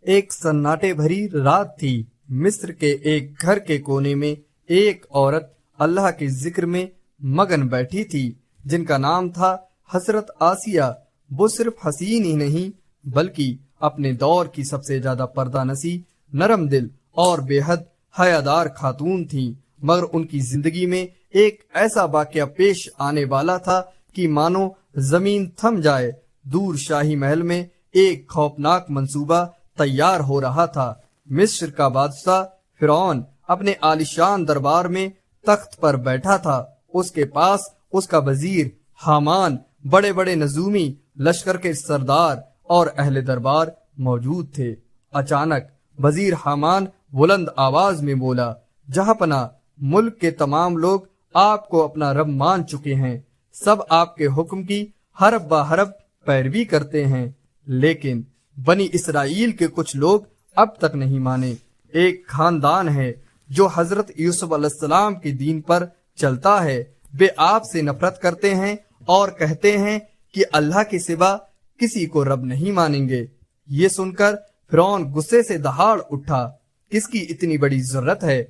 ایک سناٹے بھری رات تھی۔ مصر کے ایک گھر کے کونے میں ایک عورت اللہ کے ذکر میں مگن بیٹھی تھی جن کا نام تھا حضرت آسیہ۔ وہ صرف حسین ہی نہیں بلکہ اپنے دور کی سب سے زیادہ پردہ نسی، نرم دل اور بے حد حیادار خاتون تھی، مگر ان کی زندگی میں ایک ایسا واقعہ پیش آنے والا تھا کہ مانو زمین تھم جائے۔ دور شاہی محل میں ایک خوفناک منصوبہ تیار ہو رہا تھا۔ مصر کا بادشاہ فرعون اپنے عالیشان دربار میں تخت پر بیٹھا تھا۔ اس کے پاس اس کا وزیر حامان، بڑے بڑے نظومی، لشکر کے سردار اور اہل دربار موجود تھے۔ اچانک وزیر حامان بلند آواز میں بولا، جہاں پناہ، ملک کے تمام لوگ آپ کو اپنا رب مان چکے ہیں، سب آپ کے حکم کی حرف بہ حرف پیروی کرتے ہیں، لیکن بنی اسرائیل کے کچھ لوگ اب تک نہیں مانے۔ ایک خاندان ہے جو حضرت یوسف علیہ السلام کے دین پر چلتا ہے، وہ آپ سے نفرت کرتے ہیں اور کہتے ہیں کہ اللہ کے سوا کسی کو رب نہیں مانیں گے۔ یہ سن کر فرعون غصے سے دہاڑ اٹھا، کس کی اتنی بڑی ضرورت ہے؟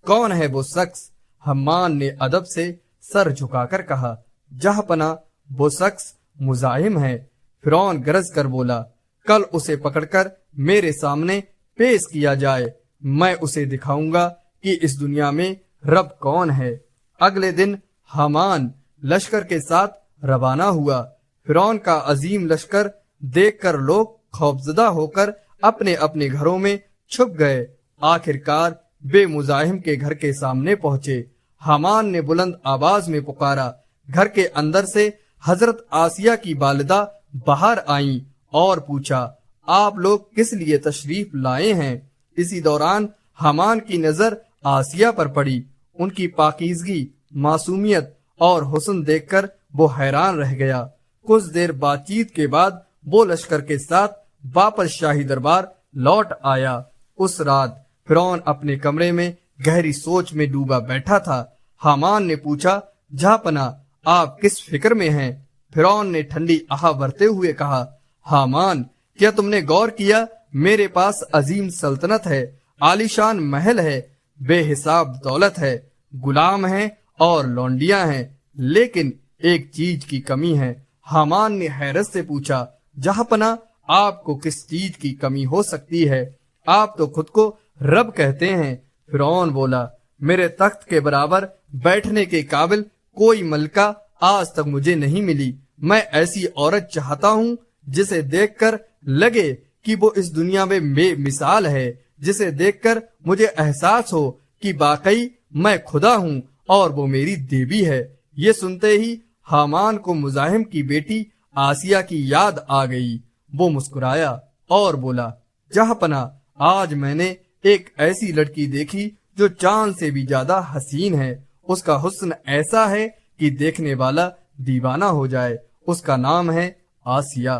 کون ہے وہ شخص؟ حمان نے ادب سے سر جھکا کر کہا، جہاں پناہ، وہ شخص مزاحم ہے۔ فرعون گرج کر بولا، کل اسے پکڑ کر میرے سامنے پیش کیا جائے، میں اسے دکھاؤں گا کہ اس دنیا میں رب کون ہے۔ اگلے دن حمان لشکر کے ساتھ روانہ ہوا۔ فرعون کا عظیم لشکر دیکھ کر لوگ خوفزدہ ہو کر اپنے اپنے گھروں میں چھپ گئے۔ آخر کار بے مزاحم کے گھر کے سامنے پہنچے۔ حمان نے بلند آواز میں پکارا۔ گھر کے اندر سے حضرت آسیہ کی والدہ باہر آئیں اور پوچھا، آپ لوگ کس لیے تشریف لائے ہیں؟ اسی دوران حمان کی نظر آسیہ پر پڑی۔ ان کی پاکیزگی، معصومیت اور حسن دیکھ کر وہ حیران رہ گیا۔ کچھ دیر بات چیت کے بعد وہ لشکر کے ساتھ واپس شاہی دربار لوٹ آیا۔ اس رات فرعون اپنے کمرے میں گہری سوچ میں ڈوبا بیٹھا تھا۔ حمان نے پوچھا، جہاں پناہ، آپ کس فکر میں ہیں؟ فرعون نے ٹھنڈی آہ بھرتے ہوئے کہا، حامان، کیا تم نے غور کیا؟ میرے پاس عظیم سلطنت ہے، عالیشان محل ہے، بے حساب دولت ہے، غلام ہیں اور لونڈیاں ہیں، لیکن ایک چیز کی کمی ہے۔ حامان نے حیرت سے پوچھا، جہاں پناہ، آپ کو کس چیز کی کمی ہو سکتی ہے؟ آپ تو خود کو رب کہتے ہیں۔ فرعون بولا، میرے تخت کے برابر بیٹھنے کے قابل کوئی ملکہ آج تک مجھے نہیں ملی۔ میں ایسی عورت چاہتا ہوں جسے دیکھ کر لگے کہ وہ اس دنیا میں بے مثال ہے، جسے دیکھ کر مجھے احساس ہو کہ واقعی میں خدا ہوں اور وہ میری دیوی ہے۔ یہ سنتے ہی حامان کو مزاحم کی بیٹی آسیہ کی یاد آ گئی۔ وہ مسکرایا اور بولا، جہاں پناہ، آج میں نے ایک ایسی لڑکی دیکھی جو چاند سے بھی زیادہ حسین ہے۔ اس کا حسن ایسا ہے کہ دیکھنے والا دیوانہ ہو جائے۔ اس کا نام ہے آسیہ۔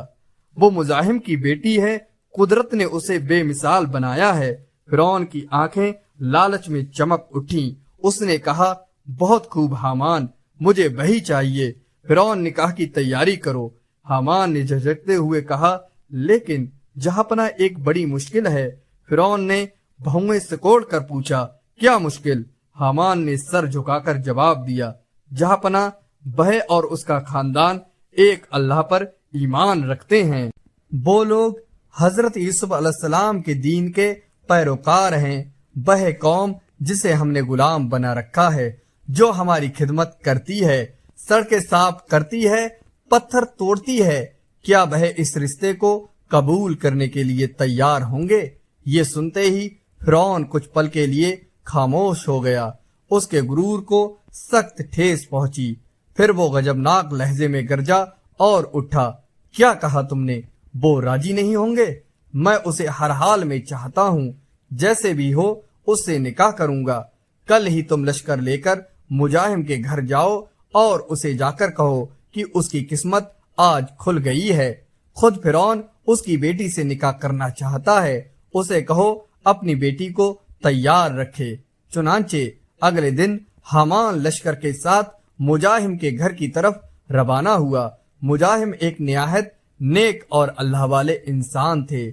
وہ مزاحم کی بیٹی ہے، قدرت نے اسے بے مثال بنایا ہے۔ فرعون کی آنکھیں لالچ میں چمک اٹھیں۔ اس نے کہا، بہت خوب حامان، مجھے وہی چاہیے۔ فرعون نے کہا کہ تیاری کرو۔ حامان نے جھجکتے ہوئے کہا، لیکن جہاں پناہ، ایک بڑی مشکل ہے۔ فرعون نے بھویں سکوڑ کر پوچھا، کیا مشکل؟ حامان نے سر جھکا کر جواب دیا، جہاں پناہ، وہ اور اس کا خاندان ایک اللہ پر ایمان رکھتے ہیں۔ وہ لوگ حضرت یوسف علیہ السلام کے دین کے پیروکار ہیں۔ وہ قوم جسے ہم نے غلام بنا رکھا ہے، جو ہماری خدمت کرتی ہے، سڑکیں صاف کرتی ہے، پتھر توڑتی ہے۔ کیا وہ اس رشتے کو قبول کرنے کے لیے تیار ہوں گے؟ یہ سنتے ہی فرعون کچھ پل کے لیے خاموش ہو گیا۔ اس کے غرور کو سخت ٹھیس پہنچی۔ پھر وہ غضبناک لہجے میں گرجا اور اٹھا، کیا کہا تم نے؟ وہ راضی نہیں ہوں گے؟ میں اسے ہر حال میں چاہتا ہوں، جیسے بھی ہو اس سے نکاح کروں گا۔ کل ہی تم لشکر لے کر مزاحم کے گھر جاؤ اور اسے جا کر کہو کہ اس کی قسمت آج کھل گئی ہے۔ خود فرعون اس کی بیٹی سے نکاح کرنا چاہتا ہے، اسے کہو اپنی بیٹی کو تیار رکھے۔ چنانچہ اگلے دن حامان لشکر کے ساتھ مزاحم کے گھر کی طرف روانہ ہوا۔ مزاحم ایک نہایت نیک اور اللہ والے انسان تھے۔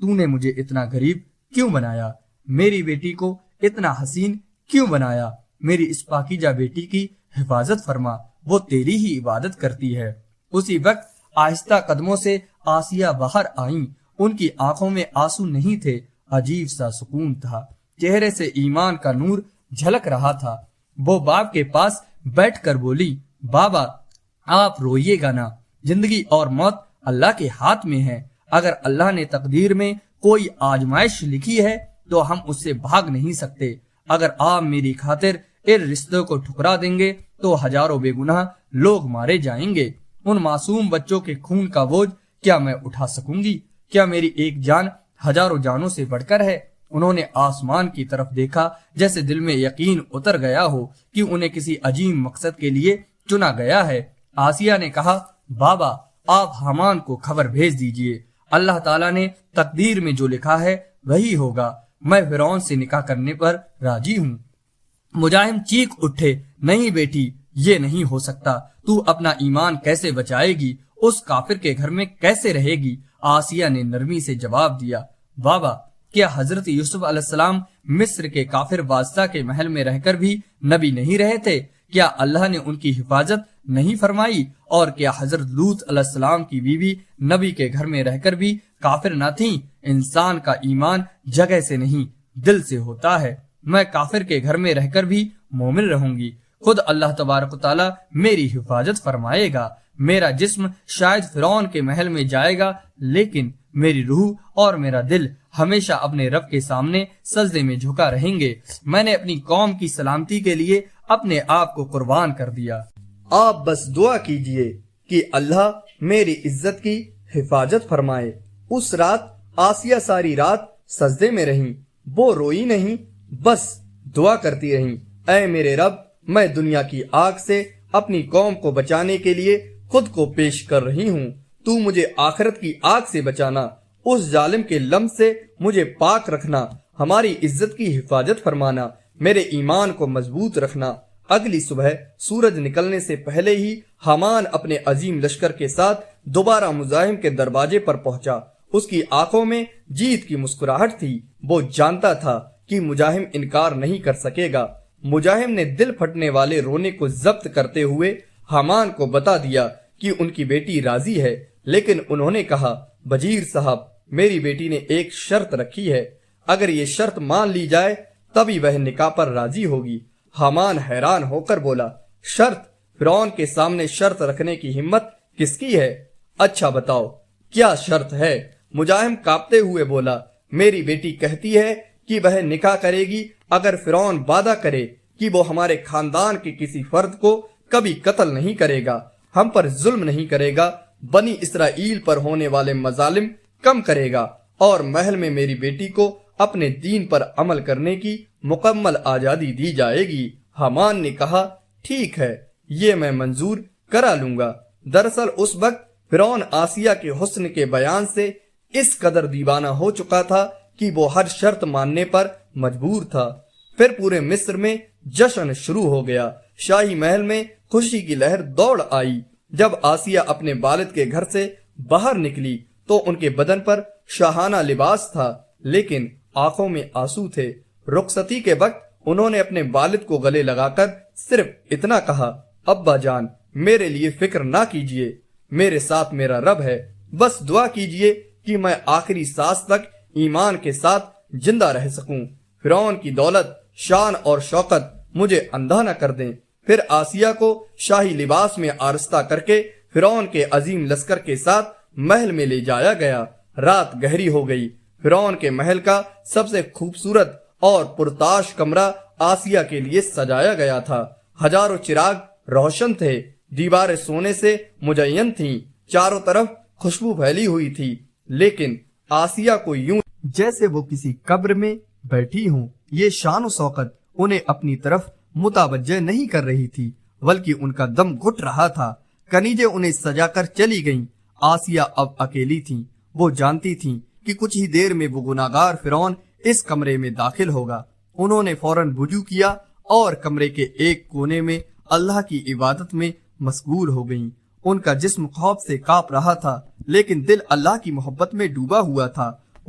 تو نے مجھے اتنا غریب کیوں بنایا؟ میری بیٹی کو اتنا حسین کیوں بنایا؟ میری اس پاکیزہ بیٹی کی حفاظت فرما، وہ تیری ہی عبادت کرتی ہے۔ اسی وقت آہستہ قدموں سے آسیہ باہر آئیں، ان کی آنکھوں میں آنسو نہیں تھے، عجیب سا سکون تھا، چہرے سے ایمان کا نور جھلک رہا تھا۔ وہ باپ کے پاس بیٹھ کر بولی، بابا آپ روئیے گا نا، زندگی اور موت اللہ کے ہاتھ میں ہے، اگر اللہ نے تقدیر میں کوئی آزمائش لکھی ہے تو ہم اس سے بھاگ نہیں سکتے، اگر آپ میری خاطر ان رشتوں کو ٹھکرا دیں گے تو ہزاروں بے گناہ لوگ مارے جائیں گے، ان معصوم بچوں کے خون کا بوجھ کیا میں اٹھا سکوں گی؟ کیا میری ایک جان ہزاروں جانوں سے بڑھ کر ہے؟ انہوں نے آسمان کی طرف دیکھا، جیسے دل میں یقین اتر گیا ہو کہ انہیں کسی عظیم مقصد کے لیے چنا گیا ہے۔ آسیہ نے کہا، بابا آپ حامان کو خبر بھیج دیجئے، اللہ تعالیٰ نے تقدیر میں جو لکھا ہے وہی ہوگا، میں فرعون سے نکاح کرنے پر راضی ہوں۔ مجاہم چیخ اٹھے، نہیں بیٹی، یہ نہیں ہو سکتا، تو اپنا ایمان کیسے بچائے گی؟ اس کافر کے گھر میں کیسے رہے گی؟ آسیہ نے نرمی سے جواب دیا، بابا کیا حضرت یوسف علیہ السلام مصر کے کافر بادشاہ کے محل میں رہ کر بھی نبی نہیں رہے تھے؟ کیا اللہ نے ان کی حفاظت نہیں فرمائی؟ اور کیا حضرت لوط علیہ السلام کی بیوی نبی کے گھر میں رہ کر بھی کافر نہ تھیں؟ انسان کا ایمان جگہ سے نہیں دل سے ہوتا ہے، میں کافر کے گھر میں رہ کر بھی مومن رہوں گی، خود اللہ تبارک و تعالی میری حفاظت فرمائے گا، میرا جسم شاید فرعون کے محل میں جائے گا لیکن میری روح اور میرا دل ہمیشہ اپنے رب کے سامنے سجدے میں جھکا رہیں گے، میں نے اپنی قوم کی سلامتی کے لیے اپنے آپ کو قربان کر دیا۔ آپ بس دعا کیجئے کہ اللہ میری عزت کی حفاظت فرمائے۔ اس رات آسیہ ساری رات سجدے میں رہیں، وہ روئی نہیں، بس دعا کرتی رہیں، اے میرے رب، میں دنیا کی آگ سے اپنی قوم کو بچانے کے لیے خود کو پیش کر رہی ہوں، تو مجھے آخرت کی آگ سے بچانا، اس ظالم کے لمس سے مجھے پاک رکھنا، ہماری عزت کی حفاظت فرمانا، میرے ایمان کو مضبوط رکھنا۔ اگلی صبح سورج نکلنے سے پہلے ہی حامان اپنے عظیم لشکر کے ساتھ دوبارہ مزاحم کے دروازے پر پہنچا، اس کی آنکھوں میں جیت کی مسکراہٹ تھی، وہ جانتا تھا کہ مزاحم انکار نہیں کر سکے گا۔ مزاحم نے دل پھٹنے والے رونے کو ضبط کرتے ہوئے حامان کو بتا دیا کہ ان کی بیٹی راضی ہے، لیکن انہوں نے کہا، وزیر صاحب، میری بیٹی نے ایک شرط رکھی ہے، اگر یہ شرط مان لی جائے تبھی وہ نکاح پر راضی ہوگی۔ حامان حیران ہو کر بولا، شرط؟ فرعون کے سامنے شرط رکھنے کی ہمت کس کی ہے؟ اچھا بتاؤ کیا شرط ہے؟ مزاحم کانپتے ہوئے بولا، میری بیٹی کہتی ہے کہ وہ نکاح کرے گی اگر فرعون وعدہ کرے کہ وہ ہمارے خاندان کے کسی فرد کو کبھی قتل نہیں کرے گا، ہم پر ظلم نہیں کرے گا، بنی اسرائیل پر ہونے والے مظالم کم کرے گا، اور محل میں میری بیٹی کو اپنے دین پر عمل کرنے کی مکمل آزادی دی جائے گی۔ حامان نے کہا، ٹھیک ہے، یہ میں منظور کرا لوں گا۔ دراصل اس وقت فرعون آسیہ کے حسن کے بیان سے اس قدر دیوانہ ہو چکا تھا کہ وہ ہر شرط ماننے پر مجبور تھا۔ پھر پورے مصر میں جشن شروع ہو گیا، شاہی محل میں خوشی کی لہر دوڑ آئی۔ جب آسیہ اپنے والد کے گھر سے باہر نکلی تو ان کے بدن پر شاہانہ لباس تھا لیکن آنکھوں میں آنسو تھے۔ رخصتی کے وقت انہوں نے اپنے والد کو گلے لگا کر صرف اتنا کہا، ابا جان میرے لیے فکر نہ کیجئے، میرے ساتھ میرا رب ہے، بس دعا کیجئے کہ میں آخری سانس تک ایمان کے ساتھ زندہ رہ سکوں، فرعون کی دولت، شان اور شوکت مجھے اندھا نہ کر دیں۔ پھر آسیہ کو شاہی لباس میں آرستہ کر کے فرعون کے عظیم لشکر کے ساتھ محل میں لے جایا گیا۔ رات گہری ہو گئی، فرعون کے محل کا سب سے خوبصورت اور پرتاش کمرہ آسیہ کے لیے سجایا گیا تھا، ہزاروں چراغ روشن تھے، دیواریں سونے سے مزین تھیں، چاروں طرف خوشبو پھیلی ہوئی تھی، لیکن آسیہ کو یوں جیسے وہ کسی قبر میں بیٹھی ہوں۔ یہ شان و شوکت انہیں اپنی طرف متوجہ نہیں کر رہی تھی بلکہ ان کا دم گھٹ رہا تھا۔ کنیجیں انہیں سجا کر چلی گئیں۔ آسیہ اب اکیلی تھیں، وہ جانتی تھیں کہ کچھ ہی دیر میں وہ گناہگار فرعون اس کمرے میں داخل ہوگا۔ انہوں نے فوراً وضو کیا اور کمرے کے ایک کونے میں اللہ کی عبادت میں مشغول ہو گئیں۔ ان کا جسم خوف سے کانپ رہا تھا لیکن دل اللہ کی محبت میں ڈوبا ہوا تھا۔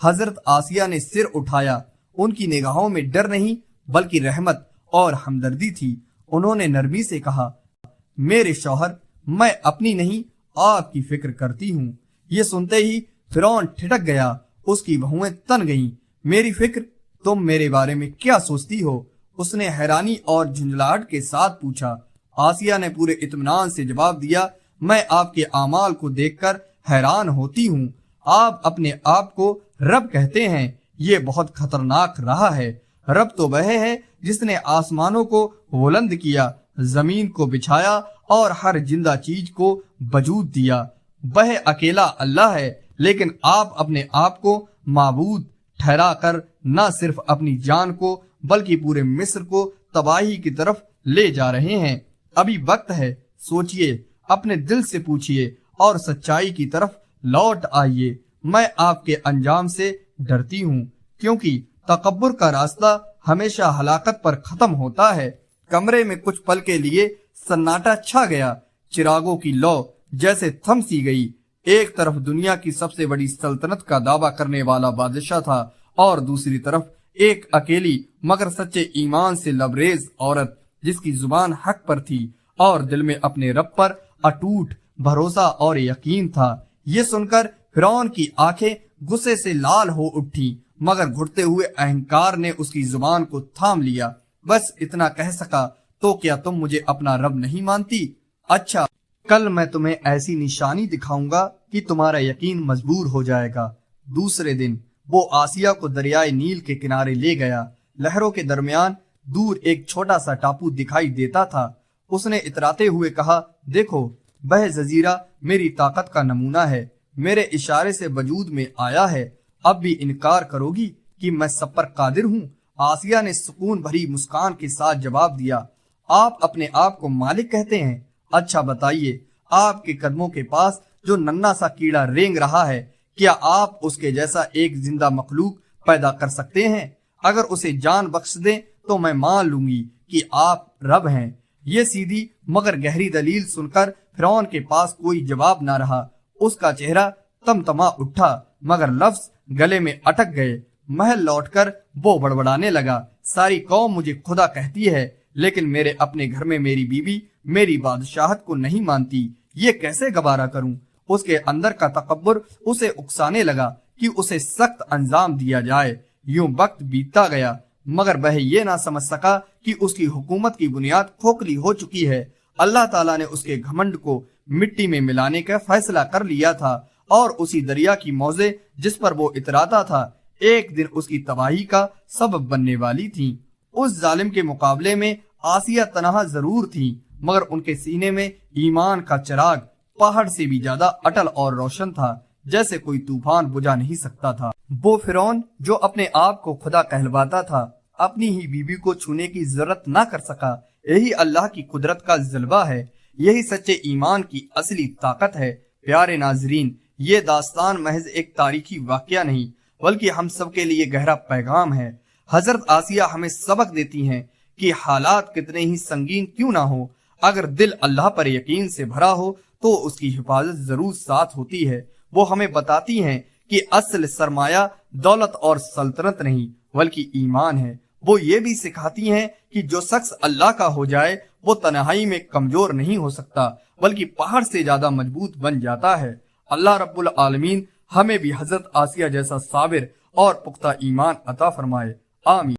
حضرت آسیہ نے سر اٹھایا۔ ان کی نگاہوں میں ڈر نہیں بلکہ رحمت اور ہمدردی تھی۔ انہوں نے نرمی سے کہا، میرے شوہر، میں اپنی نہیں آپ کی فکر کرتی ہوں۔ یہ سنتے ہی فرعون ٹھٹک گیا، اس کی بہویں تن گئیں۔ میری فکر؟ تم میرے بارے میں کیا سوچتی ہو؟ اس نے حیرانی اور جھنجھلاہٹ کے ساتھ پوچھا۔ آسیہ نے پورے اطمینان سے جواب دیا، میں آپ کے اعمال کو دیکھ کر حیران ہوتی ہوں۔ آپ اپنے آپ کو رب کہتے ہیں، یہ بہت خطرناک رہا ہے۔ رب تو وہ ہے جس نے آسمانوں کو بلند کیا، زمین کو بچھایا اور ہر زندہ چیز کو وجود دیا۔ وہ اکیلا اللہ ہے، لیکن آپ اپنے آپ کو معبود ٹھہرا کر نہ صرف اپنی جان کو بلکہ پورے مصر کو تباہی کی طرف لے جا رہے ہیں۔ ابھی وقت ہے، سوچئے، اپنے دل سے پوچھئے اور سچائی کی طرف لوٹ آئیے۔ میں آپ کے انجام سے ڈرتی ہوں، کیونکہ تکبر کا راستہ ہمیشہ ہلاکت پر ختم ہوتا ہے۔ کمرے میں کچھ پل کے لیے سناٹا چھا گیا۔ چراغوں کی لو جیسے تھم سی گئی۔ ایک طرف دنیا کی سب سے بڑی سلطنت کا دعویٰ کرنے والا بادشاہ تھا اور دوسری طرف ایک اکیلی مگر سچے ایمان سے لبریز عورت جس کی زبان حق پر تھی اور دل میں اپنے رب پر اٹوٹ بھروسہ اور یقین تھا۔ یہ سن کر فرعون کی آنکھیں غصے سے لال ہو اٹھی، مگر گھٹتے ہوئے اہنکار نے اس کی زبان کو تھام لیا۔ بس اتنا کہہ سکا، تو کیا تم مجھے اپنا رب نہیں مانتی؟ اچھا، کل میں تمہیں ایسی نشانی دکھاؤں گا کہ تمہارا یقین مجبور ہو جائے گا۔ دوسرے دن وہ آسیہ کو دریائے نیل کے کنارے لے گیا۔ لہروں کے درمیان دور ایک چھوٹا سا ٹاپو دکھائی دیتا تھا۔ اس نے اتراتے ہوئے کہا، دیکھو، وہ جزیرہ میری طاقت کا نمونہ ہے، میرے اشارے سے وجود میں آیا ہے۔ اب بھی انکار کرو گی کہ میں سب پر قادر ہوں؟ آسیہ نے سکون بھری مسکان کے ساتھ جواب دیا، آپ اپنے آپ کو مالک کہتے ہیں؟ اچھا بتائیے، آپ کے قدموں کے پاس جو ننھا سا کیڑا رینگ رہا ہے، کیا آپ اس کے جیسا ایک زندہ مخلوق پیدا کر سکتے ہیں؟ اگر اسے جان بخش دیں تو میں مان لوں گی کہ آپ رب ہیں۔ یہ سیدھی مگر گہری دلیل سن کر فرعون کے پاس کوئی جواب نہ رہا۔ اس کا چہرہ تمتما اٹھا، مگر لفظ گلے میں اٹک گئے۔ محل لوٹ کر وہ بڑبڑانے لگا، ساری قوم مجھے خدا کہتی ہے، لیکن میرے اپنے گھر میں میری بیوی میری بادشاہت کو نہیں مانتی، یہ کیسے گوارا کروں؟ اس کے اندر کا تکبر اسے اکسانے لگا کہ اسے سخت انجام دیا جائے۔ یوں وقت بیتتا گیا، مگر وہ یہ نہ سمجھ سکا کہ اس کی حکومت کی بنیاد کھوکھلی ہو چکی ہے۔ اللہ تعالیٰ نے اس کے گھمنڈ کو مٹی میں ملانے کا فیصلہ کر لیا تھا، اور اسی دریا کی موجیں جس پر وہ اتراتا تھا ایک دن اس کی تباہی کا سبب بننے والی تھی۔ اس ظالم کے مقابلے میں آسیہ تنہا ضرور تھی، مگر ان کے سینے میں ایمان کا چراغ پہاڑ سے بھی زیادہ اٹل اور روشن تھا، جیسے کوئی طوفان بجھا نہیں سکتا تھا۔ وہ فرعون جو اپنے آپ کو خدا کہلواتا تھا، اپنی ہی بیوی کو چھونے کی ضرورت نہ کر سکا۔ یہی اللہ کی قدرت کا جلوہ ہے، یہی سچے ایمان کی اصلی طاقت ہے۔ پیارے ناظرین، یہ داستان محض ایک تاریخی واقعہ نہیں بلکہ ہم سب کے لیے گہرا پیغام ہے۔ حضرت آسیہ ہمیں سبق دیتی ہیں کہ حالات کتنے ہی سنگین کیوں نہ ہو، اگر دل اللہ پر یقین سے بھرا ہو تو اس کی حفاظت ضرور ساتھ ہوتی ہے۔ وہ ہمیں بتاتی ہیں کہ اصل سرمایہ دولت اور سلطنت نہیں بلکہ ایمان ہے۔ وہ یہ بھی سکھاتی ہیں کہ جو شخص اللہ کا ہو جائے وہ تنہائی میں کمزور نہیں ہو سکتا بلکہ پہاڑ سے زیادہ مضبوط بن جاتا ہے۔ اللہ رب العالمین ہمیں بھی حضرت آسیہ جیسا صابر اور پختہ ایمان عطا فرمائے، آمین۔